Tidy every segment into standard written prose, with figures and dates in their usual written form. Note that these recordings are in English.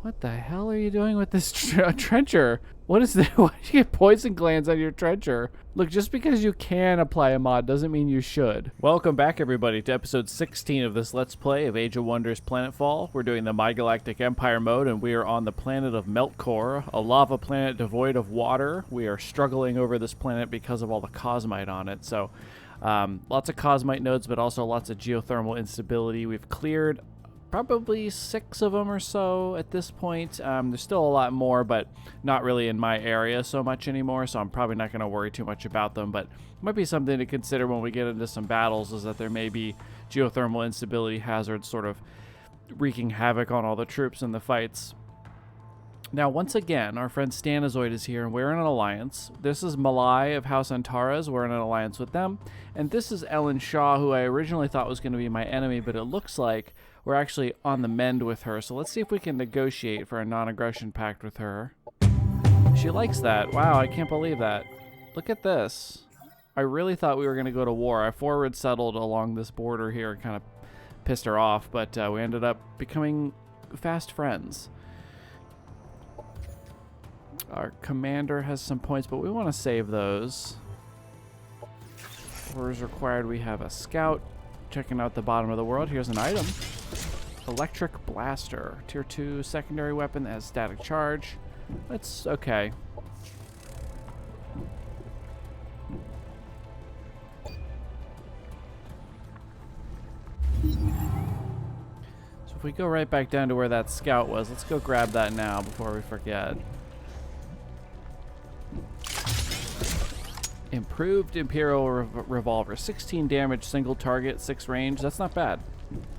What the hell are you doing with this trencher? What is that? Why do you get poison glands on your trencher? Look, just because you can apply a mod doesn't mean you should. Welcome back, everybody, to episode 16 of this Let's Play of Age of Wonders Planetfall. We're doing the My Galactic Empire mode, and we are on the planet of Meltcore, a lava planet devoid of water. We are struggling over this planet because of all the cosmite on it. So, lots of cosmite nodes, but also lots of geothermal instability. We've cleared probably 6 of them or so at this point. There's still a lot more, but not really in my area so much anymore, so I'm probably not going to worry too much about them. But it might be something to consider when we get into some battles, is that there may be geothermal instability hazards sort of wreaking havoc on all the troops in the fights. Now, once again, our friend Stanazoid is here, and we're in an alliance. This is Malai of House Antares. We're in an alliance with them. And this is Ellen Shaw, who I originally thought was going to be my enemy, but it looks like we're actually on the mend with her. So let's see if we can negotiate for a non-aggression pact with her. She likes that. Wow, I can't believe that. Look at this. I really thought we were going to go to war. I forward settled along this border here and kind of pissed her off, but we ended up becoming fast friends. Our commander has some points, but we want to save those. Orders required. We have a scout checking out the bottom of the world. Here's an item. Electric blaster. Tier 2 secondary weapon that has static charge. That's okay. So if we go right back down to where that scout was, let's go grab that now before we forget. Improved Imperial Revolver. 16 damage, single target, 6 range. That's not bad.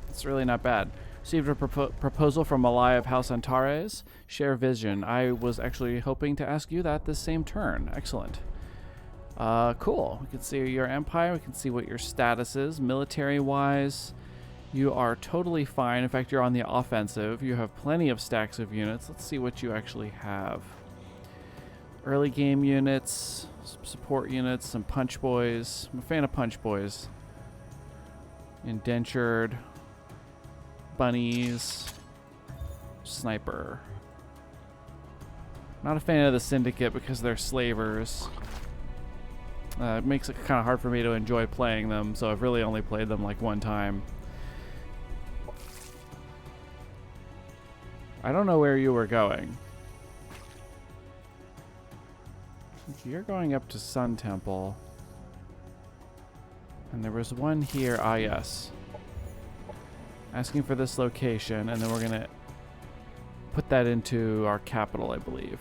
It's really not bad. Received a proposal from Malai of House Antares. Share vision. I was actually hoping to ask you that this same turn. Excellent. Cool. We can see your empire. We can see what your status is. Military-wise, you are totally fine. In fact, you're on the offensive. You have plenty of stacks of units. Let's see what you actually have. Early game units, some support units, some punch boys. I'm a fan of punch boys. Indentured, bunnies, sniper. Not a fan of the syndicate because they're slavers. It makes it kind of hard for me to enjoy playing them, so I've really only played them like one time. I don't know where you were going. You're going up to Sun Temple. And there was one here. Ah, yes. Asking for this location, and then we're going to put that into our capital, I believe.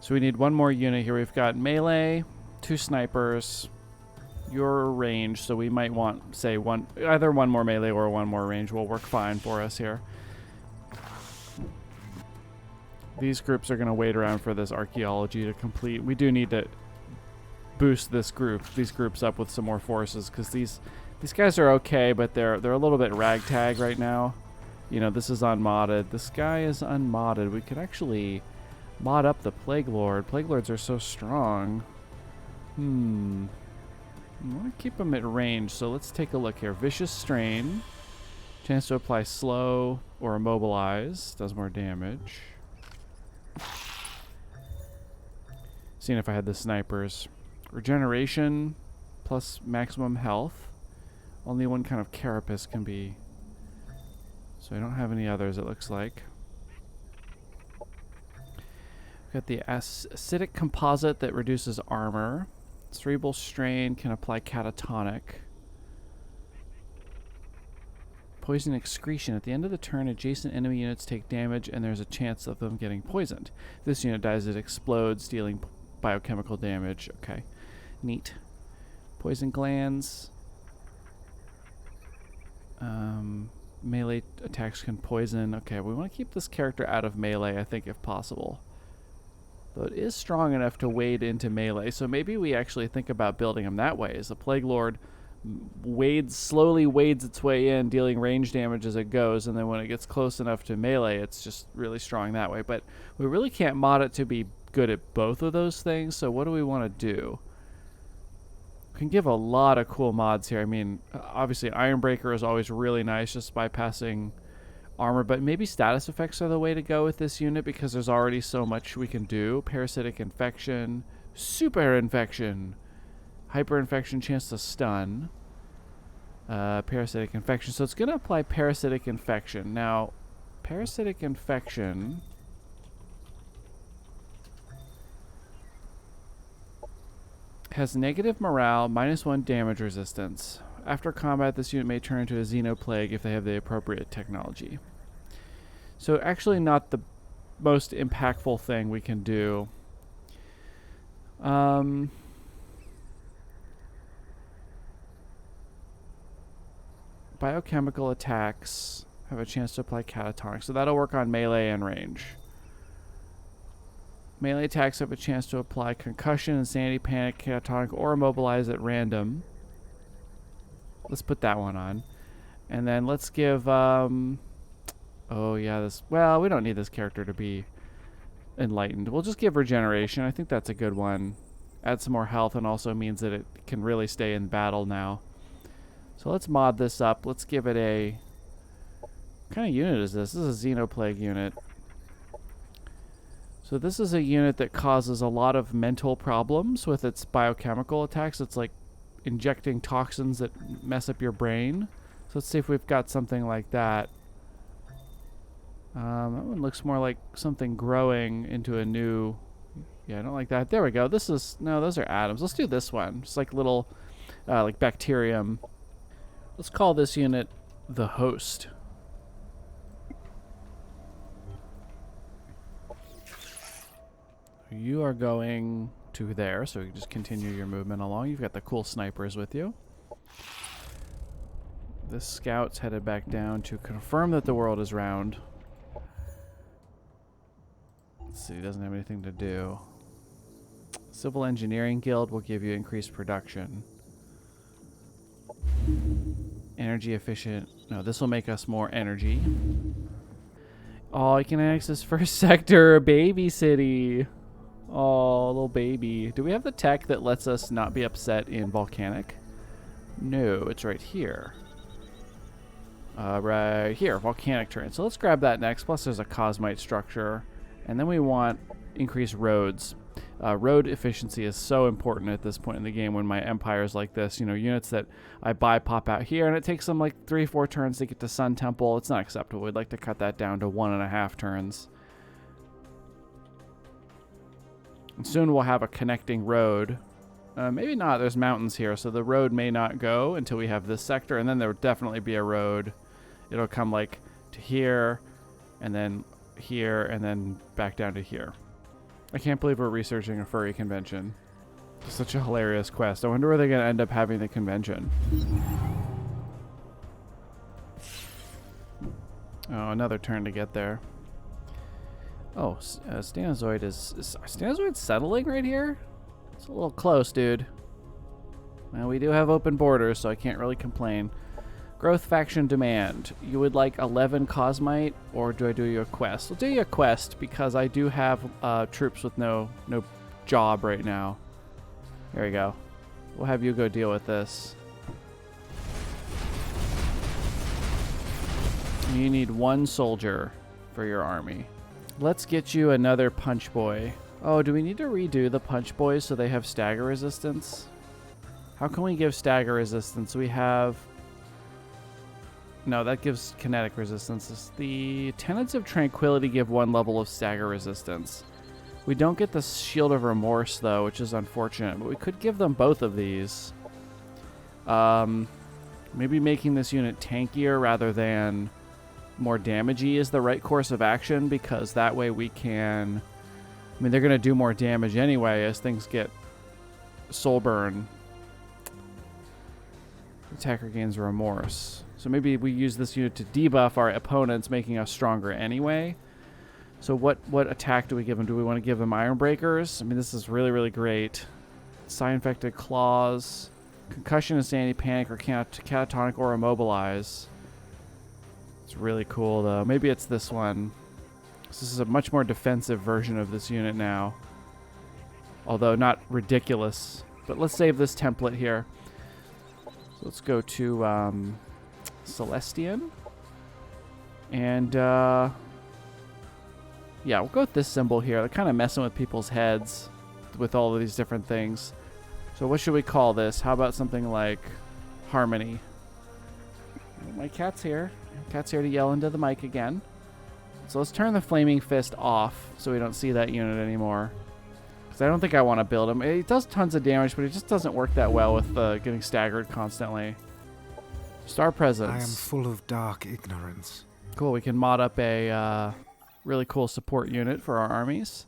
So we need one more unit here. We've got melee, 2 snipers, your range, so we might want, say, either one more melee or one more range will work fine for us here. These groups are going to wait around for this archaeology to complete. We do need to boost these groups up with some more forces, because these guys are okay, but they're a little bit ragtag right now. You know, this is unmodded. This guy is unmodded. We could actually mod up the Plague Lord. Plague Lords are so strong. I want to keep them at range, so let's take a look here. Vicious Strain. Chance to apply slow or immobilize. Does more damage. Seeing if I had the snipers. Regeneration plus maximum health. Only one kind of carapace can be. So I don't have any others, it looks like. Got the acidic composite that reduces armor. Cerebral strain can apply catatonic. Poison excretion. At the end of the turn, adjacent enemy units take damage, and there's a chance of them getting poisoned. This unit dies, it explodes, dealing biochemical damage. Okay, neat. Poison glands. Melee attacks can poison. Okay, we want to keep this character out of melee, I think, if possible. Though it is strong enough to wade into melee, so maybe we actually think about building him that way, as a Plague Lord slowly wades its way in, dealing range damage as it goes, and then when it gets close enough to melee, it's just really strong that way. But we really can't mod it to be good at both of those things, so what do we want to do? We can give a lot of cool mods here. I mean, obviously Ironbreaker is always really nice, just bypassing armor, but maybe status effects are the way to go with this unit because there's already so much we can do. Parasitic infection, super infection, hyper infection, chance to stun, parasitic infection. So it's going to apply parasitic infection. Now, parasitic infection has negative morale, -1 damage resistance. After combat, this unit may turn into a xenoplague if they have the appropriate technology. So actually not the most impactful thing we can do. Biochemical attacks have a chance to apply catatonic. So that'll work on melee and range. Melee attacks have a chance to apply concussion, insanity, panic, catatonic, or immobilize at random. Let's put that one on. And then let's give, oh yeah, this, well, we don't need this character to be enlightened. We'll just give regeneration. I think that's a good one. Add some more health and also means that it can really stay in battle now. So let's mod this up. Let's give it a, what kind of unit is this? This is a Xenoplague unit. So this is a unit that causes a lot of mental problems with its biochemical attacks. It's like injecting toxins that mess up your brain. So let's see if we've got something like that. That one looks more like something growing into a new... Yeah, I don't like that. There we go. This is... No, those are atoms. Let's do this one. Just like little, like bacterium. Let's call this unit the host. You are going to there, so you can just continue your movement along. You've got the cool snipers with you. This scout's headed back down to confirm that the world is round. Let's see, he doesn't have anything to do. Civil Engineering Guild will give you increased production. Energy efficient. No, this will make us more energy. Oh, I can annex this first sector, baby city. Oh, little baby. Do we have the tech that lets us not be upset in volcanic? No, it's right here. Right here, volcanic terrain. So let's grab that next. Plus there's a cosmite structure. And then we want increased roads. Road efficiency is so important at this point in the game when my empire is like this. You know, units that I buy pop out here, and it takes them like 3-4 turns to get to Sun Temple. It's not acceptable. We'd like to cut that down to 1.5 turns. And soon we'll have a connecting road. Maybe not. There's mountains here, so the road may not go until we have this sector, and then there would definitely be a road. It'll come like to here, and then here, and then back down to here. I can't believe we're researching a furry convention. It's such a hilarious quest. I wonder where they're going to end up having the convention. Oh, another turn to get there. Oh, Stanozoid is Stanozoid settling right here? It's a little close, dude. Well, we do have open borders, so I can't really complain. Growth faction demand. You would like 11 Cosmite, or do I do you a quest? I'll do you a quest because I do have troops with no job right now. There we go. We'll have you go deal with this. You need 1 soldier for your army. Let's get you another punch boy. Oh, do we need to redo the punch boys so they have stagger resistance? How can we give stagger resistance? We have... No, that gives kinetic resistance. The Tenets of Tranquility give 1 level of stagger resistance. We don't get the Shield of Remorse, though, which is unfortunate. But we could give them both of these. Maybe making this unit tankier rather than more damagey is the right course of action, because that way we can... I mean, they're going to do more damage anyway as things get soul burn. Attacker gains remorse. So maybe we use this unit to debuff our opponents, making us stronger anyway. So what attack do we give them? Do we want to give them Iron Breakers? I mean, this is really, really great. Psi-infected claws. Concussion, insanity, panic, or catatonic or immobilize. It's really cool, though. Maybe it's this one. This is a much more defensive version of this unit now. Although not ridiculous. But let's save this template here. So let's go to Celestian. And, yeah, we'll go with this symbol here. They're kind of messing with people's heads with all of these different things. So what should we call this? How about something like Harmony? My cat's here. Cat's here to yell into the mic again. So let's turn the Flaming Fist off so we don't see that unit anymore. Because I don't think I want to build him. It does tons of damage, but it just doesn't work that well with getting staggered constantly. Star Presence. I am full of dark ignorance. Cool, we can mod up a really cool support unit for our armies.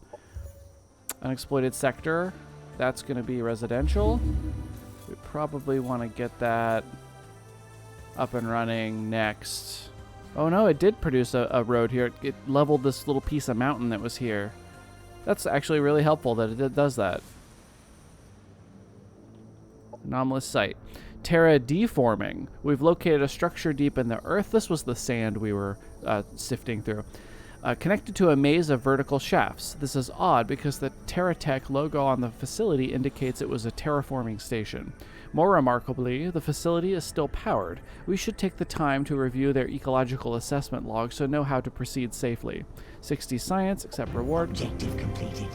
Unexploited Sector. That's going to be residential. We probably want to get that up and running next. Oh no, it did produce a road here. It leveled this little piece of mountain that was here. That's actually really helpful that it does that. Anomalous site. Terraforming. We've located a structure deep in the earth. This was the sand we were sifting through. Connected to a maze of vertical shafts. This is odd because the TerraTech logo on the facility indicates it was a terraforming station. More remarkably, the facility is still powered. We should take the time to review their ecological assessment log so know how to proceed safely. 60 science, accept reward. Objective completed.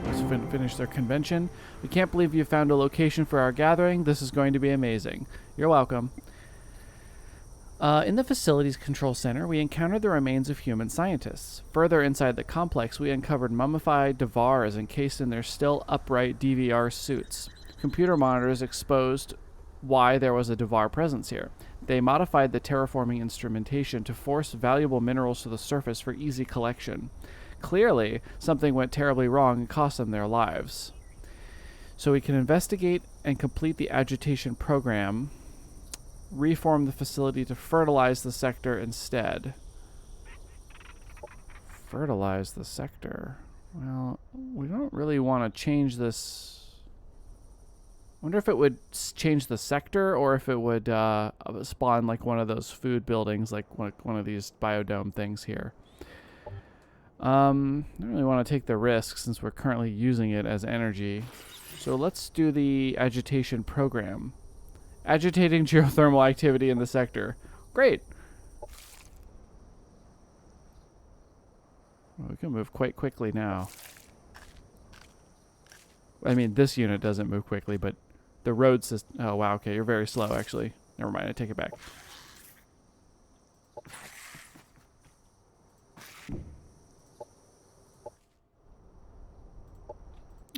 Let's finish their convention. We can't believe you found a location for our gathering. This is going to be amazing. You're welcome. In the facility's control center, we encountered the remains of human scientists. Further inside the complex, we uncovered mummified Devars encased in their still upright DVR suits. Computer monitors exposed why there was a Devar presence here. They modified the terraforming instrumentation to force valuable minerals to the surface for easy collection. Clearly, something went terribly wrong and cost them their lives. So we can investigate and complete the agitation program. Reform the facility to fertilize the sector instead. Fertilize the sector. Well, we don't really want to change this. I wonder if it would change the sector or if it would spawn like one of those food buildings, like one of these biodome things here. I don't really want to take the risk since we're currently using it as energy. So let's do the agitation program. Agitating geothermal activity in the sector. Great. Well, we can move quite quickly now. I mean, this unit doesn't move quickly, but the road system... Oh, wow, okay, you're very slow, actually. Never mind, I take it back.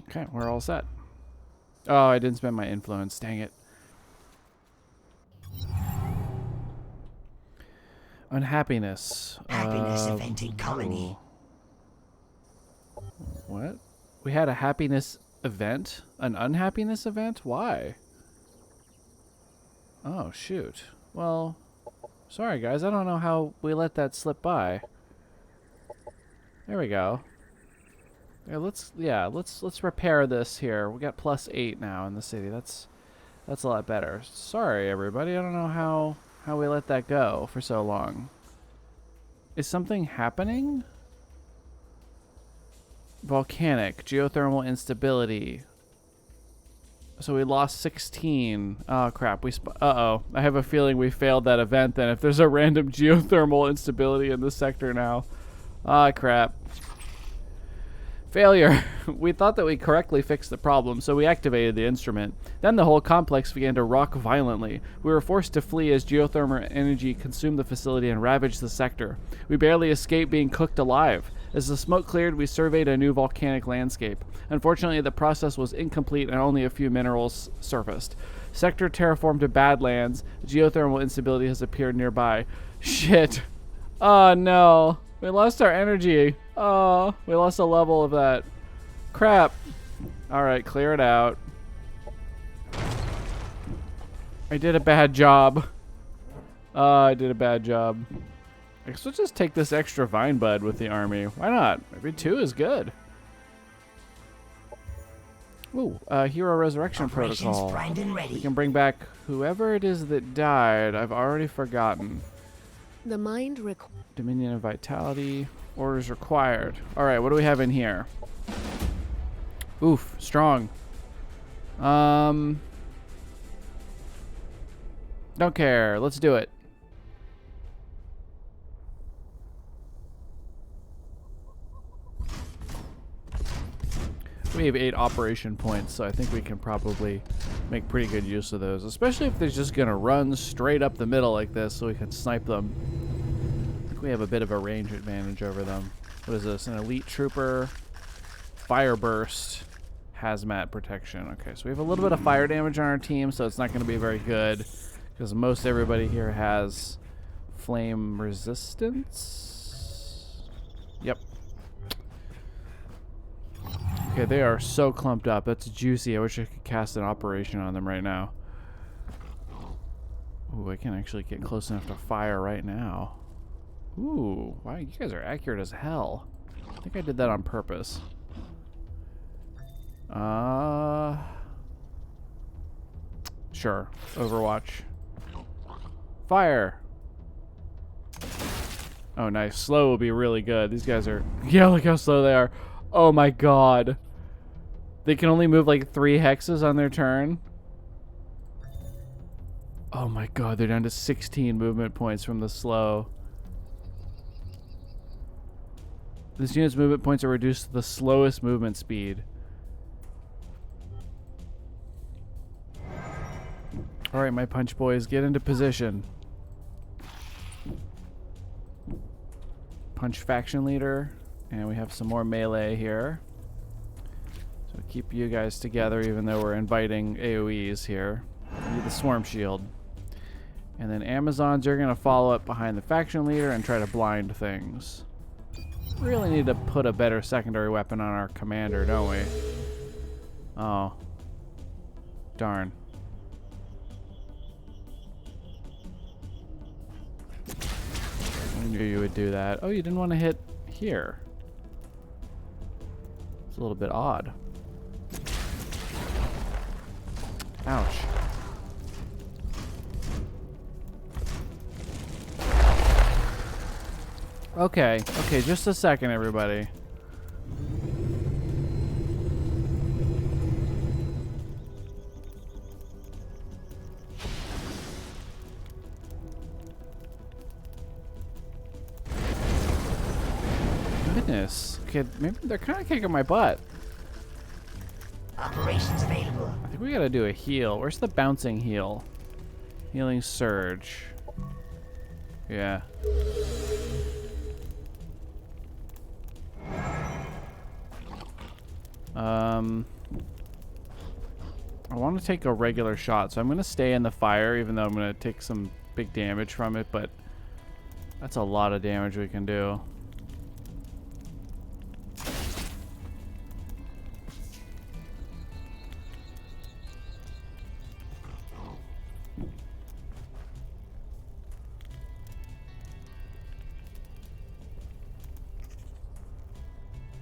Okay, we're all set. Oh, I didn't spend my influence. Dang it. Unhappiness. Happiness event in colony. What? We had a happiness event? An unhappiness event? Why? Oh, shoot. Well, sorry guys, I don't know how we let that slip by. There we go. Yeah, let's repair this here. We got +8 now in the city. That's a lot better. Sorry everybody, I don't know how we let that go for so long. Is something happening? Volcanic, geothermal instability. So we lost 16. Oh crap, uh-oh. I have a feeling we failed that event then if there's a random geothermal instability in this sector now. Ah crap. Failure. We thought that we correctly fixed the problem, so we activated the instrument. Then the whole complex began to rock violently. We were forced to flee as geothermal energy consumed the facility and ravaged the sector. We barely escaped being cooked alive. As the smoke cleared, we surveyed a new volcanic landscape. Unfortunately, the process was incomplete and only a few minerals surfaced. Sector terraformed to badlands. Geothermal instability has appeared nearby. Shit. Oh no. We lost our energy. Oh, we lost a level of that. Crap. Alright, clear it out. I did a bad job. I did a bad job. I guess we'll just take this extra vine bud with the army. Why not? Maybe 2 is good. Ooh, Hero Resurrection Operations Protocol. primed and We ready. can bring back whoever it is that died. I've already forgotten. The mind Dominion of Vitality. Orders required. Alright, what do we have in here? Oof, strong. Don't care. Let's do it. We have 8 operation points, so I think we can probably make pretty good use of those, especially if they're just going to run straight up the middle like this so we can snipe them. I think we have a bit of a range advantage over them. What is this? An elite trooper, fire burst, hazmat protection. Okay, so we have a little bit of fire damage on our team, so it's not going to be very good because most everybody here has flame resistance. Yep. Okay, they are so clumped up. That's juicy. I wish I could cast an operation on them right now. Ooh, I can actually get close enough to fire right now. Ooh, wow, you guys are accurate as hell. I think I did that on purpose. Sure. Overwatch. Fire! Oh, nice. Slow will be really good. These guys are... Yeah, look how slow they are. Oh my god. They can only move like 3 hexes on their turn. Oh my god, they're down to 16 movement points from the slow. This unit's movement points are reduced to the slowest movement speed. Alright, my punch boys, get into position. Punch faction leader. And we have some more melee here. So keep you guys together even though we're inviting AoEs here. We need the swarm shield. And then Amazons are going to follow up behind the faction leader and try to blind things. Really need to put a better secondary weapon on our commander, don't we? Oh. Darn. I knew you would do that. Oh, you didn't want to hit here. It's a little bit odd. Ouch. Okay, okay, just a second, everybody. Goodness. Okay, maybe they're kind of kicking my butt. Operations available. I think we gotta do a heal. Where's the bouncing heal? Healing surge. Yeah. I want to take a regular shot, so I'm going to stay in the fire, even though I'm going to take some big damage from it, but that's a lot of damage we can do.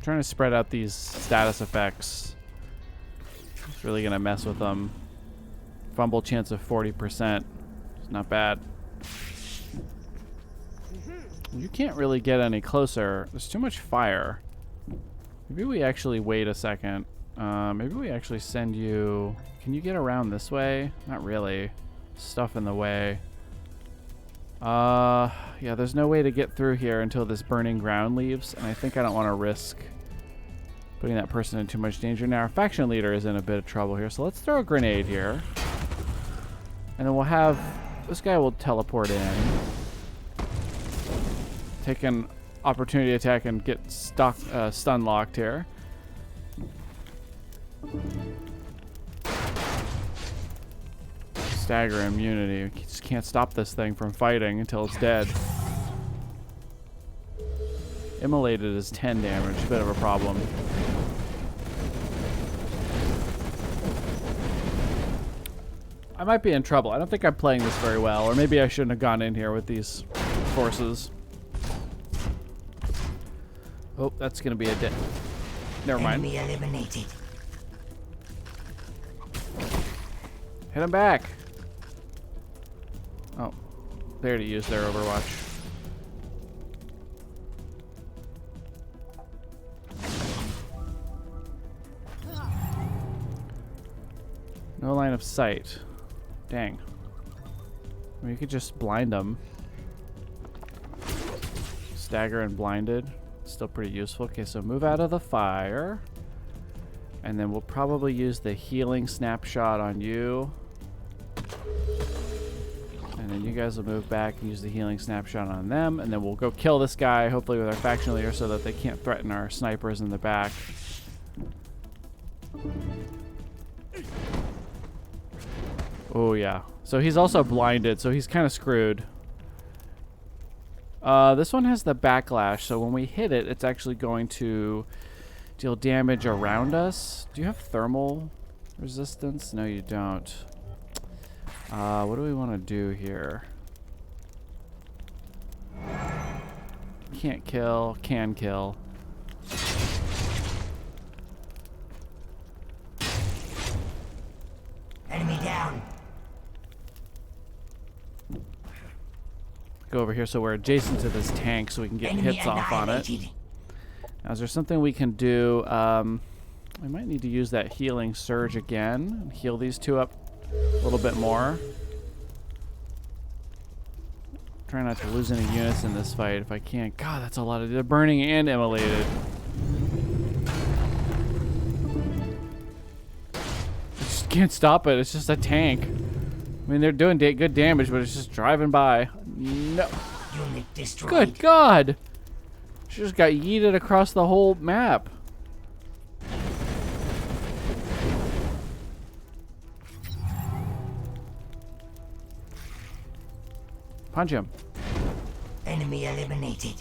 Trying to spread out these status effects. It's really gonna mess with them. Fumble chance of 40%. It's not bad. You can't really get any closer. There's too much fire. Maybe we actually wait a second. Maybe we actually send you... Can you get around this way? Not really. Stuff in the way. Yeah, there's no way to get through here until this burning ground leaves, and I think I don't want to risk putting that person in too much danger. Now, our faction leader is in a bit of trouble here, so let's throw a grenade here. And then we'll have... This guy will teleport in. Take an opportunity attack and get stun locked here. Stagger immunity. We just can't stop this thing from fighting until it's dead. Immolated is 10 damage. A bit of a problem. I might be in trouble. I don't think I'm playing this very well, or maybe I shouldn't have gone in here with these forces. Oh, that's going to be a dead. Never mind. Enemy eliminated. Hit him back. Oh, they already used their Overwatch. No line of sight. Dang. We could just blind them. Stagger and blinded. Still pretty useful. Okay, so move out of the fire. And then we'll probably use the healing snapshot on you. And then you guys will move back and use the healing snapshot on them. And then we'll go kill this guy, hopefully with our faction leader, so that they can't threaten our snipers in the back. Oh, yeah. So he's also blinded, so he's kind of screwed. This one has the backlash, so when we hit it, it's actually going to deal damage around us. Do you have thermal resistance? No, you don't. What do we want to do here? Can't kill, can kill. Enemy down. Go over here so we're adjacent to this tank so we can get hits off on it. Now, is there something we can do? We might need to use that healing surge again and heal these two up a little bit more. Try not to lose any units in this fight if I can. God, that's a lot of... They're burning and immolated. I just can't stop it. It's just a tank. I mean, they're doing good damage, but it's just driving by. No. Unit destroyed. Good God. She just got yeeted across the whole map. Punch him. Enemy eliminated.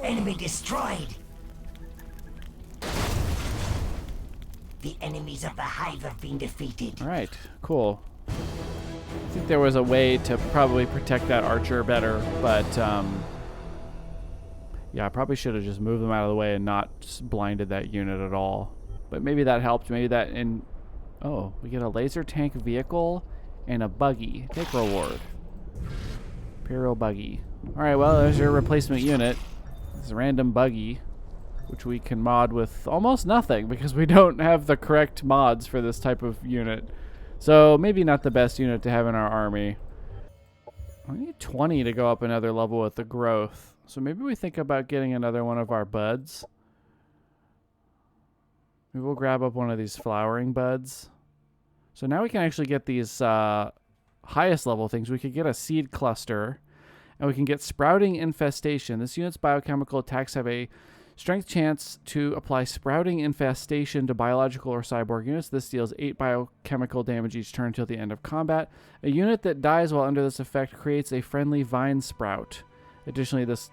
Enemy destroyed. The enemies of the hive have been defeated. All right, cool. I think there was a way to probably protect that archer better, but yeah, I probably should have just moved them out of the way and not blinded that unit at all. But maybe that helped. Maybe that in... Oh, we get a laser tank vehicle and a buggy. Take reward. Imperial buggy. All right, well, there's your replacement unit. It's a random buggy, which we can mod with almost nothing because we don't have the correct mods for this type of unit. So maybe not the best unit to have in our army. I need 20 to go up another level with the growth. So maybe we think about getting another one of our buds. Maybe we'll grab up one of these flowering buds. So now we can actually get these highest level things. We could get a seed cluster. And we can get Sprouting Infestation. This unit's biochemical attacks have a strength chance to apply Sprouting Infestation to biological or cyborg units. This deals 8 biochemical damage each turn until the end of combat. A unit that dies while under this effect creates a friendly vine sprout. Additionally, this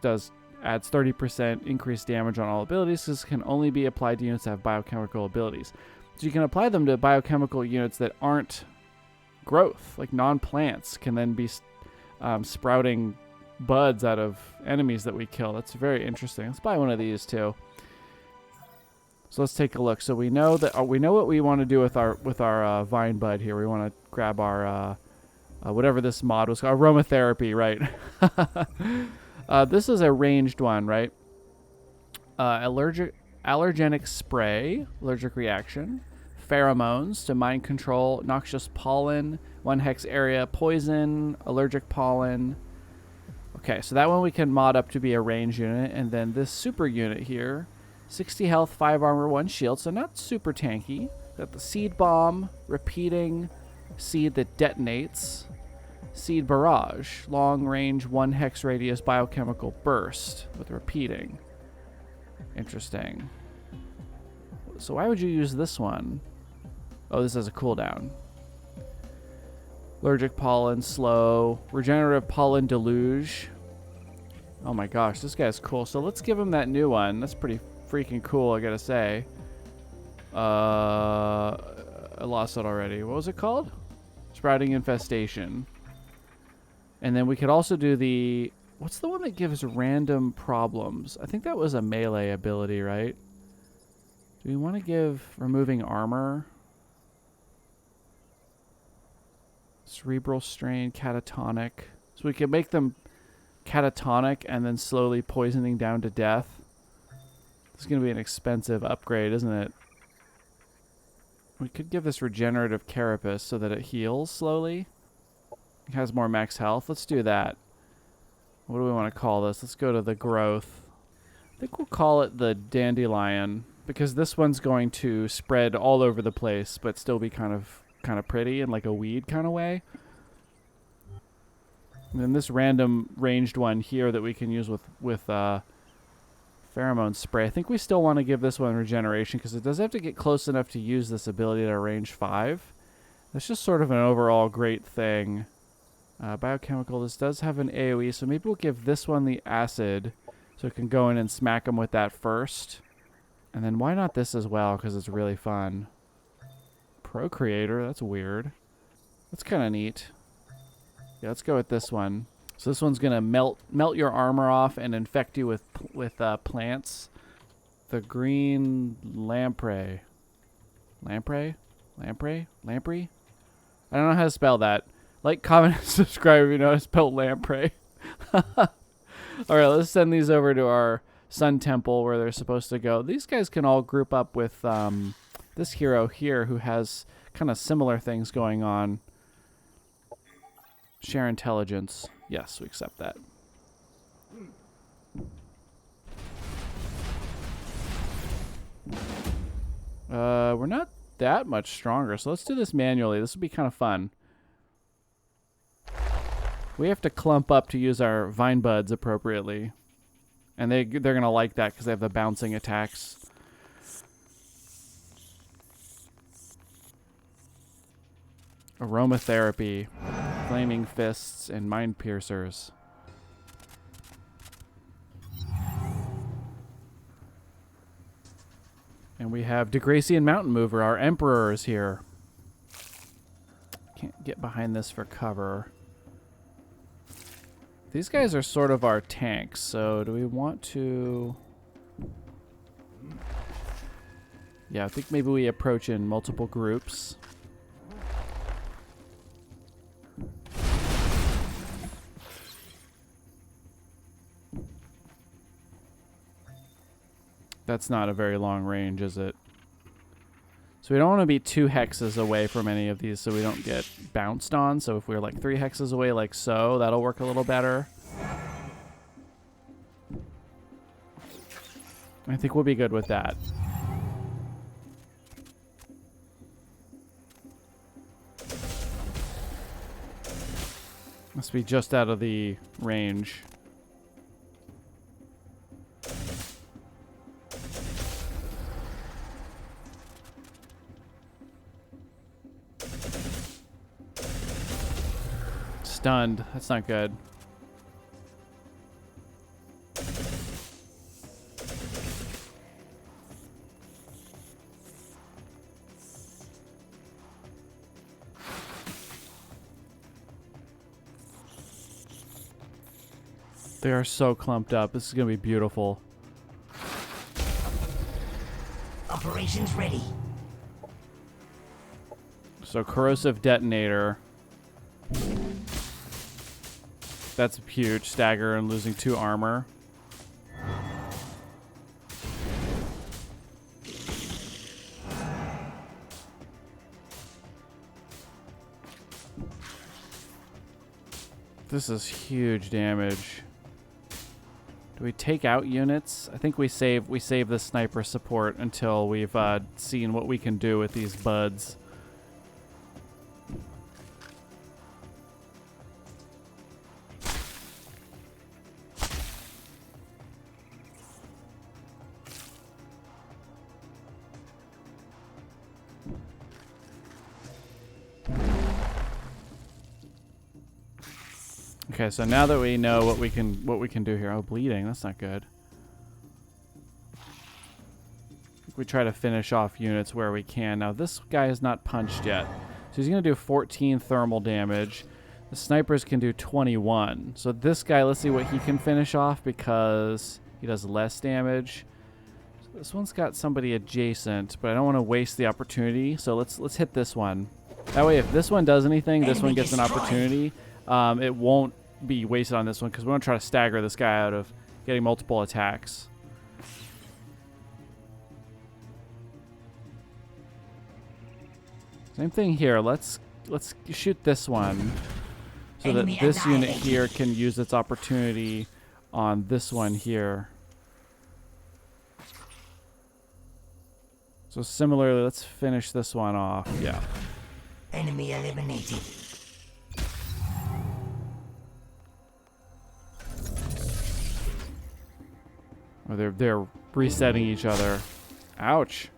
adds 30% increased damage on all abilities. This can only be applied to units that have biochemical abilities. So you can apply them to biochemical units that aren't growth, like non-plants, can then be sprouting buds out of enemies that we kill. That's very interesting. Let's buy one of these too. So let's take a look. So we know that we know what we want to do with our vine bud here. We want to grab our whatever this mod was called, aromatherapy, right? This is a ranged one, right? Allergenic spray, allergic reaction, pheromones to mind control, noxious pollen, 1 hex area, poison, allergic pollen. Okay, so that one we can mod up to be a range unit, and then this super unit here, 60 health, 5 armor, 1 shield, so not super tanky. Got the seed bomb, repeating, seed that detonates, seed barrage, long range, 1 hex radius biochemical burst with repeating. Interesting. So why would you use this one? Oh, this has a cooldown. Allergic pollen, slow. Regenerative pollen deluge. Oh my gosh, this guy's cool. So let's give him that new one. That's pretty freaking cool, I gotta say. I lost it already. What was it called? Sprouting Infestation. And then we could also do the... What's the one that gives random problems? I think that was a melee ability, right? Do we want to give removing armor? Cerebral strain, catatonic. So we could make them catatonic and then slowly poisoning down to death. This is going to be an expensive upgrade, isn't it? We could give this regenerative carapace so that it heals slowly. It has more max health. Let's do that. What do we want to call this? Let's go to the growth. I think we'll call it the dandelion because this one's going to spread all over the place but still be kind of pretty in like a weed kind of way. And then this random ranged one here that we can use with pheromone spray. I think we still want to give this one regeneration because it does have to get close enough to use this ability at range 5. That's just sort of an overall great thing. Biochemical, this does have an AoE, so maybe we'll give this one the acid so it can go in and smack them with that first. And then why not this as well because it's really fun. Procreator, that's weird. That's kind of neat. Yeah, let's go with this one. So this one's gonna melt your armor off and infect you with plants. The green lamprey. Lamprey? Lamprey? Lamprey? I don't know how to spell that. Like, comment, and subscribe if you know how to spell lamprey. Alright, let's send these over to our sun temple where they're supposed to go. These guys can all group up with this hero here who has kind of similar things going on. Share intelligence. Yes, we accept that. We're not that much stronger, so let's do this manually. This will be kind of fun. We have to clump up to use our vine buds appropriately. And they're going to like that because they have the bouncing attacks. Aromatherapy. Flaming fists and mind piercers. And we have Garacian Mountain Mover. Our Emperor is here. Can't get behind this for cover. These guys are sort of our tanks, so do we want to... Yeah, I think maybe we approach in multiple groups. That's not a very long range, is it? So we don't want to be 2 hexes away from any of these so we don't get bounced on. So if we're like 3 hexes away like so, that'll work a little better. I think we'll be good with that. Must be just out of the range. Stunned. That's not good. They are so clumped up. This is going to be beautiful. Operations ready. So corrosive detonator. That's huge. Stagger and losing 2 armor. This is huge damage. Do we take out units? I think we save the sniper support until we've seen what we can do with these buds. Okay, so now that we know what we can do here. Oh, bleeding. That's not good. We try to finish off units where we can. Now, this guy is not punched yet. So he's going to do 14 thermal damage. The snipers can do 21. So this guy, let's see what he can finish off because he does less damage. So this one's got somebody adjacent, but I don't want to waste the opportunity. So let's hit this one. That way, if this one does anything, this one gets an opportunity. It won't be wasted on this one because we want to try to stagger this guy out of getting multiple attacks. Same thing here. Let's shoot this one so that this unit here can use its opportunity on this one here. So similarly, let's finish this one off. Yeah. Enemy eliminated. Oh, they're resetting each other. Ouch.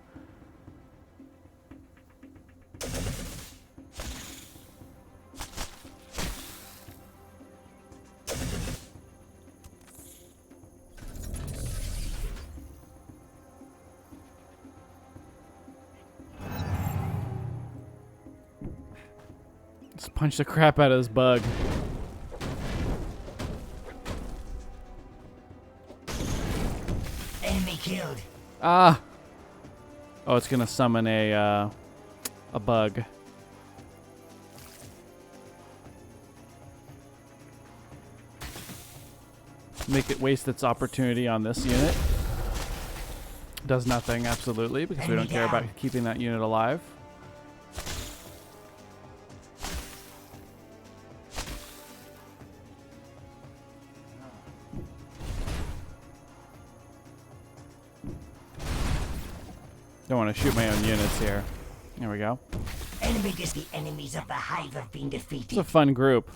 Just punch the crap out of this bug. Enemy killed. Ah. Oh, it's gonna summon a bug. Make it waste its opportunity on this unit. Does nothing, absolutely, because we don't care about keeping that unit alive. Don't want to shoot my own units here. There we go. The enemies of the hive have been defeated. It's a fun group.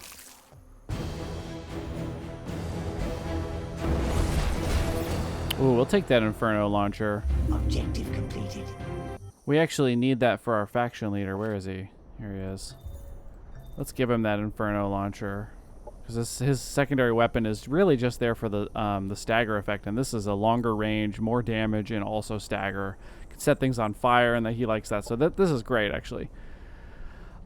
Ooh, we'll take that Inferno launcher. Objective completed. We actually need that for our faction leader. Where is he? Here he is. Let's give him that Inferno launcher. Because his secondary weapon is really just there for the stagger effect. And this is a longer range, more damage, and also stagger. Can set things on fire, and that he likes that. So this is great, actually.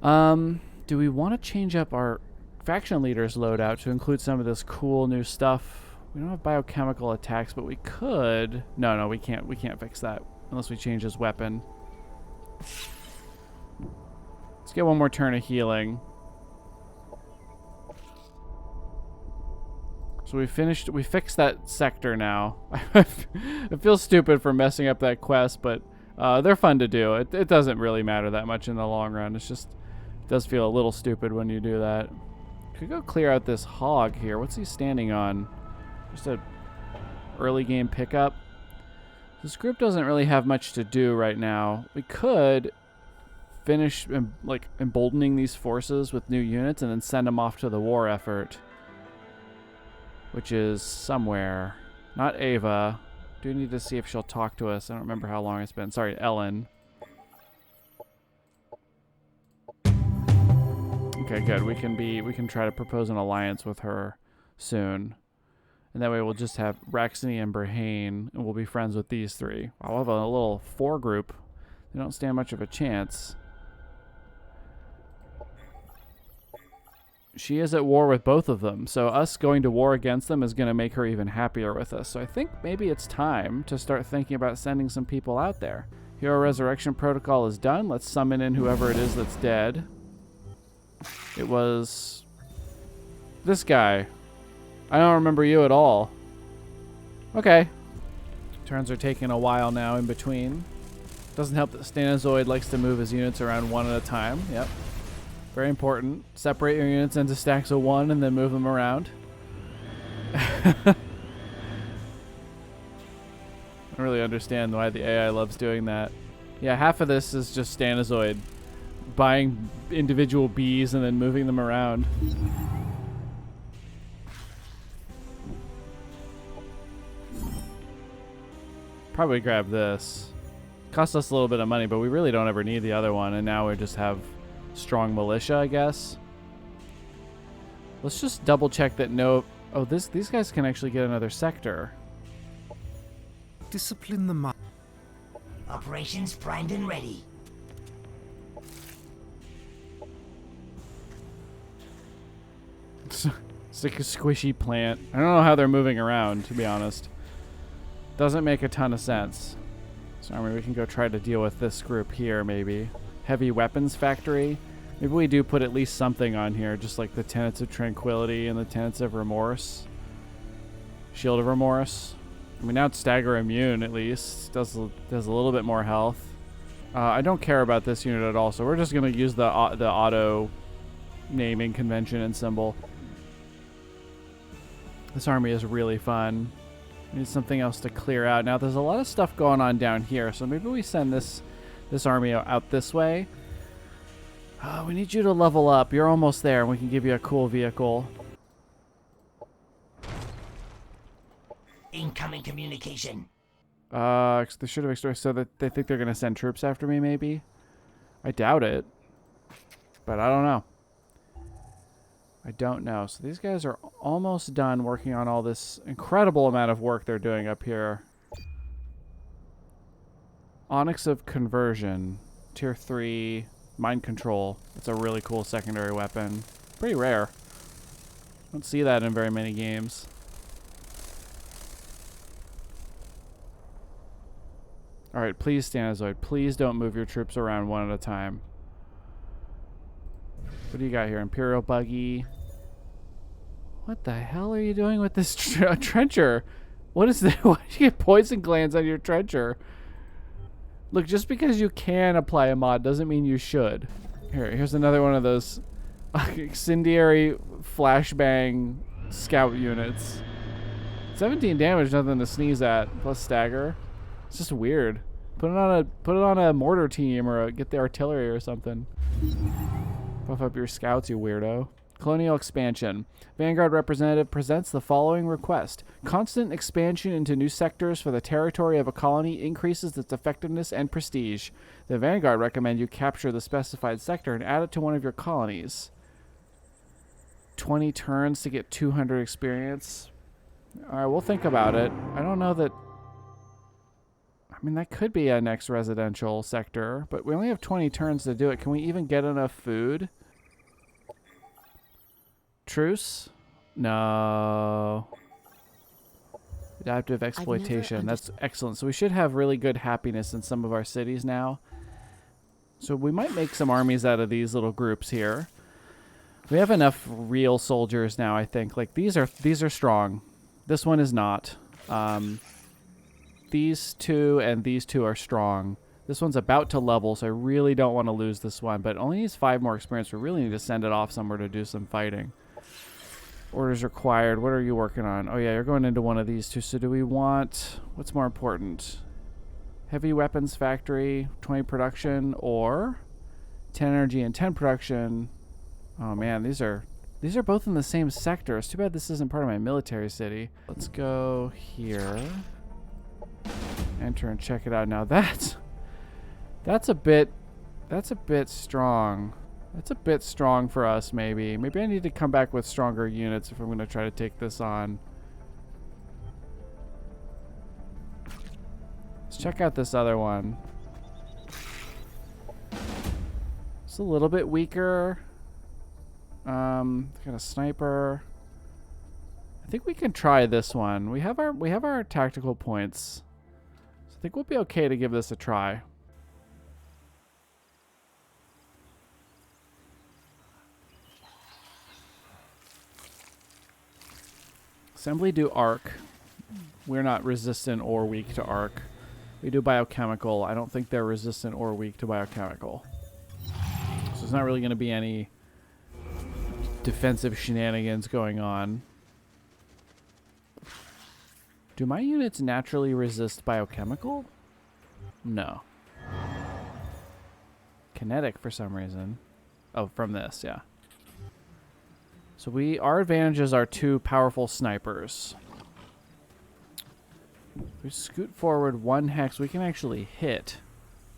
Do we want to change up our faction leader's loadout to include some of this cool new stuff? We don't have biochemical attacks, but we could. No, we can't. We can't fix that unless we change his weapon. Let's get one more turn of healing. So we fixed that sector now. I feel stupid for messing up that quest, but they're fun to do. It doesn't really matter that much in the long run. It's just, it does feel a little stupid when you do that. Could go clear out this hog here. What's he standing on? Just a early game pickup. This group doesn't really have much to do right now. We could finish like emboldening these forces with new units and then send them off to the war effort, which is somewhere. Not Ava. Do need to see if she'll talk to us. I don't remember how long it's been. Sorry, Ellen. Okay, good. We can try to propose an alliance with her soon. And that way we'll just have Raxony and Brahane, and we'll be friends with these three. I'll have a little 4 group. They don't stand much of a chance. She is at war with both of them, so us going to war against them is going to make her even happier with us. So I think maybe it's time to start thinking about sending some people out there. Hero Resurrection Protocol is done. Let's summon in whoever it is that's dead. It was this guy. I don't remember you at all. Okay. Turns are taking a while now in between. Doesn't help that Stanozoid likes to move his units around one at a time. Yep. Very important. Separate your units into stacks of 1 and then move them around. I don't really understand why the AI loves doing that. Yeah, half of this is just Stanozoid buying individual bees and then moving them around. Probably grab this. Cost us a little bit of money, but we really don't ever need the other one, and now we just have strong militia, I guess. Let's just double check that no... Oh, these guys can actually get another sector. Discipline the mind. Operations primed and ready. It's like a squishy plant. I don't know how they're moving around, to be honest. Doesn't make a ton of sense. So I mean, we can go try to deal with this group here, maybe. Heavy weapons factory. Maybe we do put at least something on here, just like the Tenets of Tranquility and the Tenets of Remorse. Shield of Remorse. I mean, now it's stagger immune, at least. Does a little bit more health. I don't care about this unit at all, so we're just going to use the auto naming convention and symbol. This army is really fun. Need something else to clear out. Now, there's a lot of stuff going on down here, so maybe we send this army out this way. We need you to level up. You're almost there, and we can give you a cool vehicle. Incoming communication. They should have extorted so that they think they're going to send troops after me, maybe? I doubt it. But I don't know. I don't know. So these guys are almost done working on all this incredible amount of work they're doing up here. Onyx of Conversion. Tier 3. Mind Control. It's a really cool secondary weapon. Pretty rare. Don't see that in very many games. Alright, please, Stanozoid. Please don't move your troops around one at a time. What do you got here? Imperial Buggy. What the hell are you doing with this trencher? What is that? Why did you get poison glands on your trencher? Look, just because you can apply a mod doesn't mean you should. Here's another one of those incendiary flashbang scout units. 17 damage, nothing to sneeze at. Plus stagger. It's just weird. Put it on a mortar team or get the artillery or something. Buff up your scouts, you weirdo. Colonial expansion. Vanguard representative presents the following request. Constant expansion into new sectors for the territory of a colony increases its effectiveness and prestige. The Vanguard recommend you capture the specified sector and add it to one of your colonies. 20 turns to get 200 experience. Alright, we'll think about it. I don't know that... I mean, that could be a next residential sector, but we only have 20 turns to do it. Can we even get enough food? Truce? No. Adaptive exploitation. That's excellent. So we should have really good happiness in some of our cities now. So we might make some armies out of these little groups here. We have enough real soldiers now, I think. Like these are strong. This one is not. These two and these two are strong. This one's about to level, so I really don't want to lose this one. But it only needs 5 more experience. We really need to send it off somewhere to do some fighting. Orders required. What are you working on? Oh, yeah, you're going into one of these two. So do we want... What's more important? Heavy weapons factory, 20 production, or 10 energy and 10 production. Oh, man, these are both in the same sector. It's too bad this isn't part of my military city. Let's go here. Enter and check it out. Now that's a bit strong. That's a bit strong for us, maybe. Maybe I need to come back with stronger units if I'm going to try to take this on. Let's check out this other one. It's a little bit weaker. Got a sniper. I think we can try this one. We have our tactical points. So I think we'll be okay to give this a try. Assembly do arc. We're not resistant or weak to arc. We do biochemical. I don't think they're resistant or weak to biochemical. So there's not really going to be any defensive shenanigans going on. Do my units naturally resist biochemical? No. Kinetic for some reason. Oh, from this, yeah. So our advantages are 2 powerful snipers. If we scoot forward 1 hex, we can actually hit.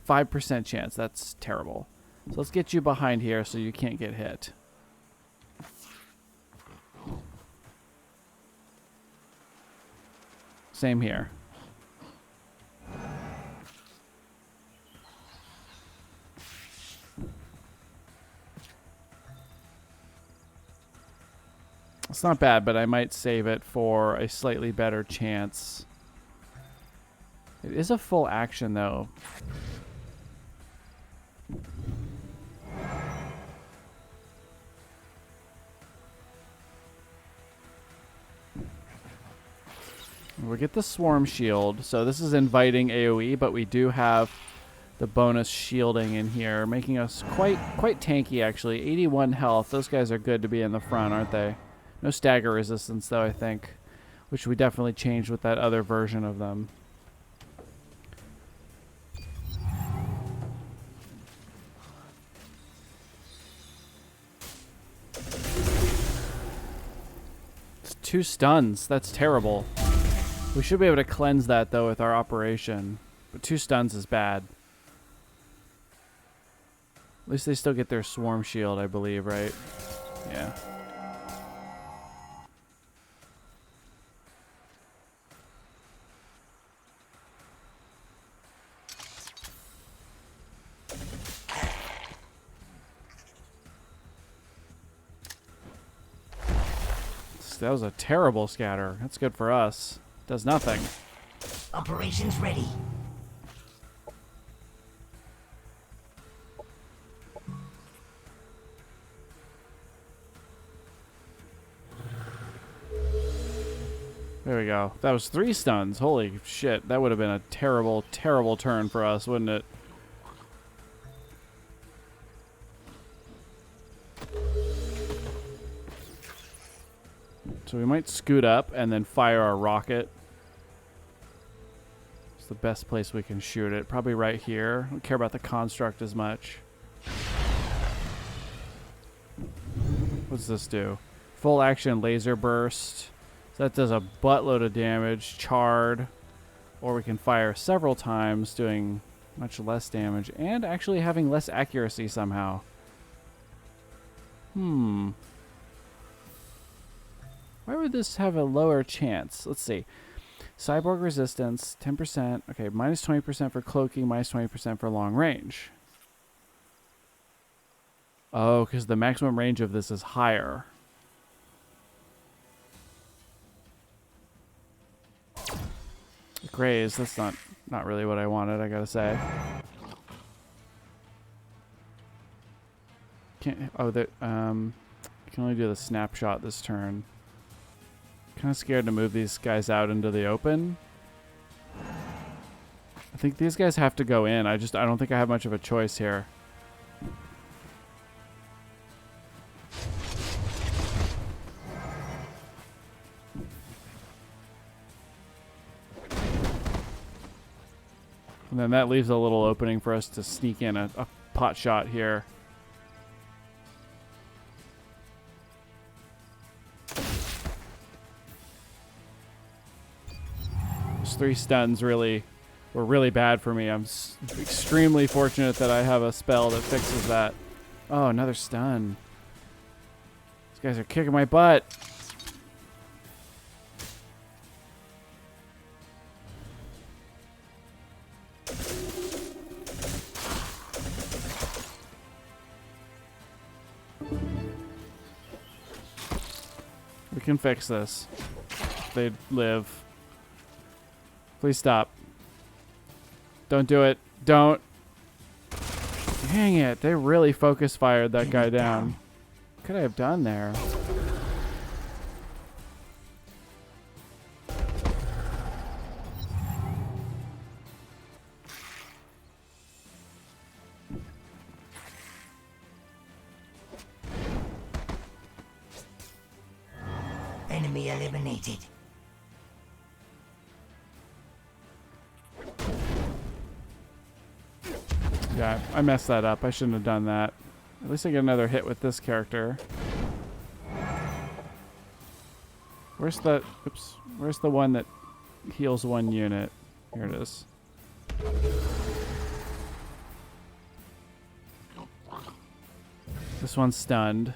5% chance. That's terrible. So let's get you behind here so you can't get hit. Same here. It's not bad, but I might save it for a slightly better chance. It is a full action, though. We get the Swarm Shield. So this is inviting AoE, but we do have the bonus shielding in here, making us quite tanky, actually. 81 health. Those guys are good to be in the front, aren't they? No stagger resistance, though, I think, which we definitely changed with that other version of them. It's 2 stuns. That's terrible. We should be able to cleanse that, though, with our operation. But 2 stuns is bad. At least they still get their Swarm Shield, I believe, right? Yeah. That was a terrible scatter. That's good for us. Does nothing. Operations ready. There we go. That was 3 stuns. Holy shit. That would have been a terrible, terrible turn for us, wouldn't it? So we might scoot up and then fire our rocket. It's the best place we can shoot it. Probably right here. I don't care about the construct as much. What's this do? Full action laser burst. So that does a buttload of damage. Charred. Or we can fire several times, doing much less damage. And actually having less accuracy somehow. Why would this have a lower chance? Let's see. Cyborg resistance, 10%. Okay, minus 20% for cloaking, minus 20% for long range. Oh, because the maximum range of this is higher. Graze, that's not really what I wanted, I gotta say. Can't, oh, I can only do the snapshot this turn. Kind of scared to move these guys out into the open. I think these guys have to go in. I don't think I have much of a choice here. And then that leaves a little opening for us to sneak in a pot shot here. Those 3 stuns were really bad for me. I'm extremely fortunate that I have a spell that fixes that. Oh, another stun. These guys are kicking my butt. We can fix this. They live. Please stop. Don't do it. Don't. Dang it. They really focus fired that guy down. What could I have done there? Enemy eliminated. Yeah, I messed that up. I shouldn't have done that. At least I get another hit with this character. Where's the... Oops. Where's the one that heals 1 unit? Here it is. This one's stunned.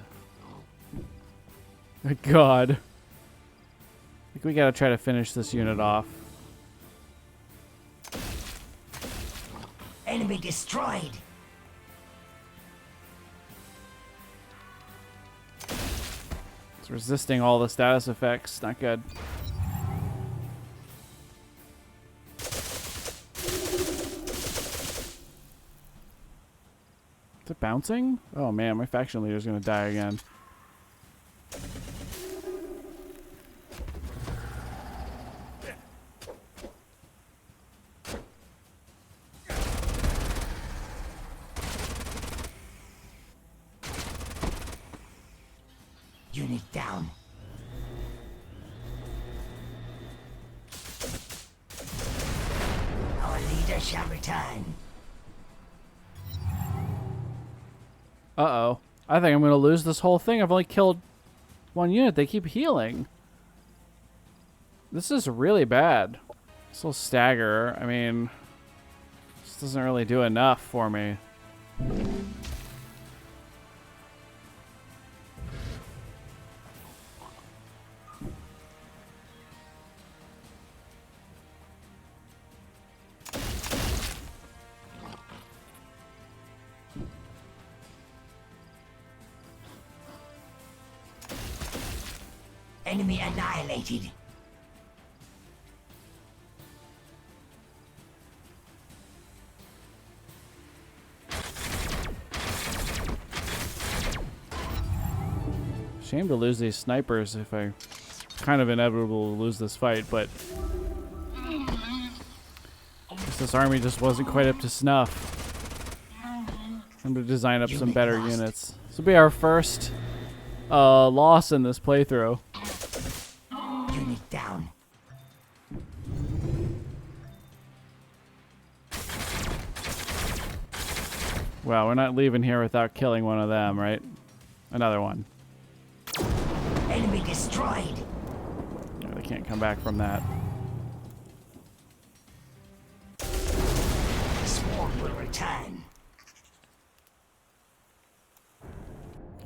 Thank God. I think we gotta try to finish this unit off. Enemy destroyed. It's It's resisting all the status effects. Not good. Is it bouncing? Oh man, my faction leader's gonna die again. Unit down. Our leader shall return. Uh-oh. I think I'm gonna lose this whole thing. I've only killed one unit. They keep healing. This is really bad. This will stagger. I mean, this doesn't really do enough for me. Enemy annihilated. Shame to lose these snipers if I... Kind of inevitable to lose this fight, but... Guess this army just wasn't quite up to snuff. I'm gonna design up some better units. This will be our first loss in this playthrough. Unit down. Well, we're not leaving here without killing one of them, right? Another one. Enemy destroyed. Yeah, they can't come back from that. The swarm will return.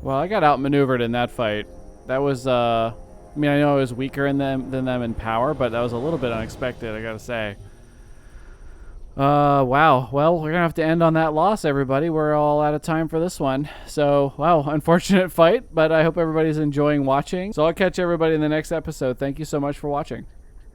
Well, I got outmaneuvered in that fight. That was, I mean, I know I was weaker than them in power, but that was a little bit unexpected, I gotta say. Wow. Well, we're gonna have to end on that loss, everybody. We're all out of time for this one. So, wow, unfortunate fight, but I hope everybody's enjoying watching. So I'll catch everybody in the next episode. Thank you so much for watching.